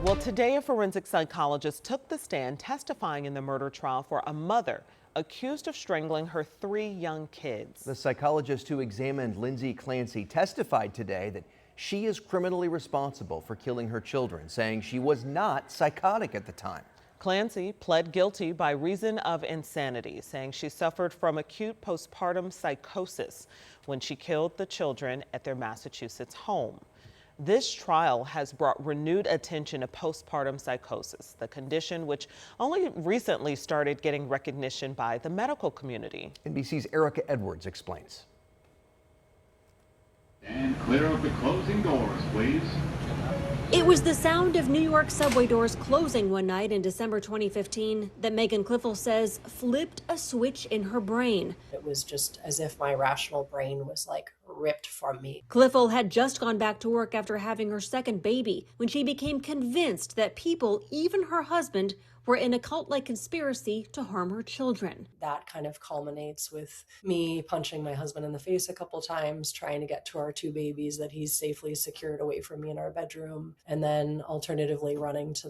Well, today a forensic psychologist took the stand testifying in the murder trial for a mother accused of strangling her 3 young kids. The psychologist who examined Lindsay Clancy testified today that she is criminally responsible for killing her children, saying she was not psychotic at the time. Clancy pled guilty by reason of insanity, saying she suffered from acute postpartum psychosis when she killed the children at their Massachusetts home. This trial has brought renewed attention to postpartum psychosis, the condition which only recently started getting recognition by the medical community. NBC's Erica Edwards explains. And clear up the closing doors, please. It was the sound of New York subway doors closing one night in December 2015 that Megan Cliffel says flipped a switch in her brain. It was just as if my rational brain was like ripped from me. Cliffel had just gone back to work after having her second baby when she became convinced that people, even her husband, were in a cult-like conspiracy to harm her children. That kind of culminates with me punching my husband in the face a couple times, trying to get to our 2 babies that he's safely secured away from me in our bedroom, and then alternatively running to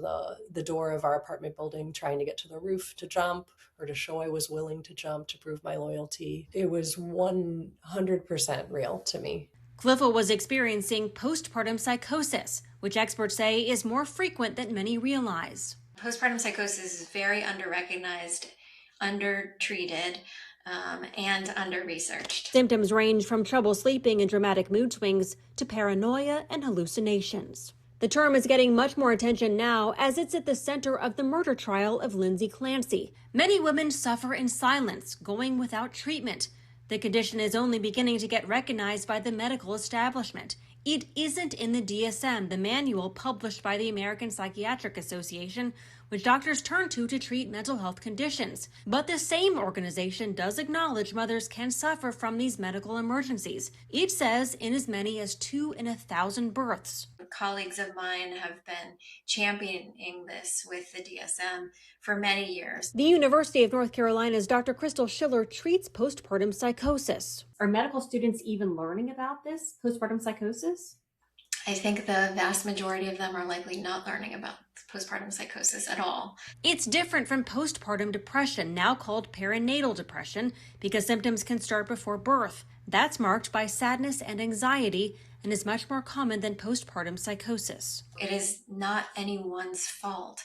the door of our apartment building, trying to get to the roof to jump or to show I was willing to jump to prove my loyalty. It was 100% real to me. Cliffel was experiencing postpartum psychosis, which experts say is more frequent than many realize. Postpartum psychosis is very underrecognized, undertreated, and under-researched. Symptoms range from trouble sleeping and dramatic mood swings to paranoia and hallucinations. The term is getting much more attention now as it's at the center of the murder trial of Lindsay Clancy. Many women suffer in silence, going without treatment. The condition is only beginning to get recognized by the medical establishment. It isn't in the DSM, the manual published by the American Psychiatric Association, which doctors turn to treat mental health conditions. But the same organization does acknowledge mothers can suffer from these medical emergencies. It says in as many as 2 in 1,000 births. Colleagues of mine have been championing this with the DSM for many years. The University of North Carolina's Dr. Crystal Schiller treats postpartum psychosis. Are medical students even learning about this, postpartum psychosis? I think the vast majority of them are likely not learning about postpartum psychosis at all. It's different from postpartum depression, now called perinatal depression, because symptoms can start before birth. That's marked by sadness and anxiety and is much more common than postpartum psychosis. It is not anyone's fault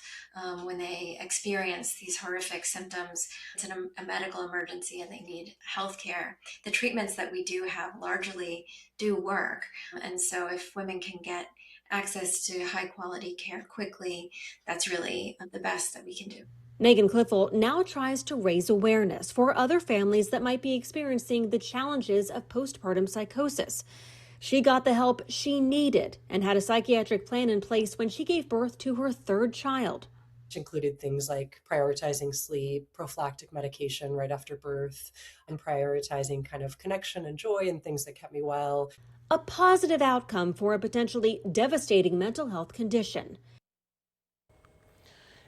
when they experience these horrific symptoms. It's a medical emergency and they need health care. The treatments that we do have largely do work. And so if women can get access to high quality care quickly, that's really the best that we can do. Megan Cliffel now tries to raise awareness for other families that might be experiencing the challenges of postpartum psychosis. She got the help she needed and had a psychiatric plan in place when she gave birth to her 3rd child. Which included things like prioritizing sleep, prophylactic medication right after birth, and prioritizing kind of connection and joy and things that kept me well. A positive outcome for a potentially devastating mental health condition.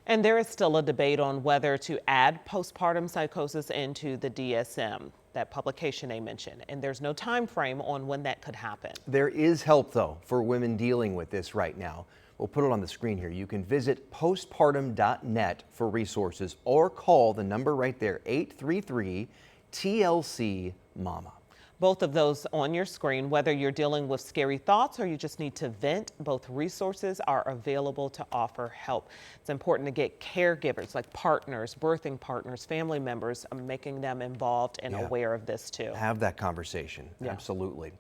And there is still a debate on whether to add postpartum psychosis into the DSM, that publication they mentioned, and there's no time frame on when that could happen. There is help, though, for women dealing with this right now. We'll put it on the screen here. You can visit postpartum.net for resources or call the number right there, 833-TLC-MAMA. Both of those on your screen, whether you're dealing with scary thoughts or you just need to vent, both resources are available to offer help. It's important to get caregivers like partners, birthing partners, family members, making them involved and aware of this too. Have that conversation. Absolutely.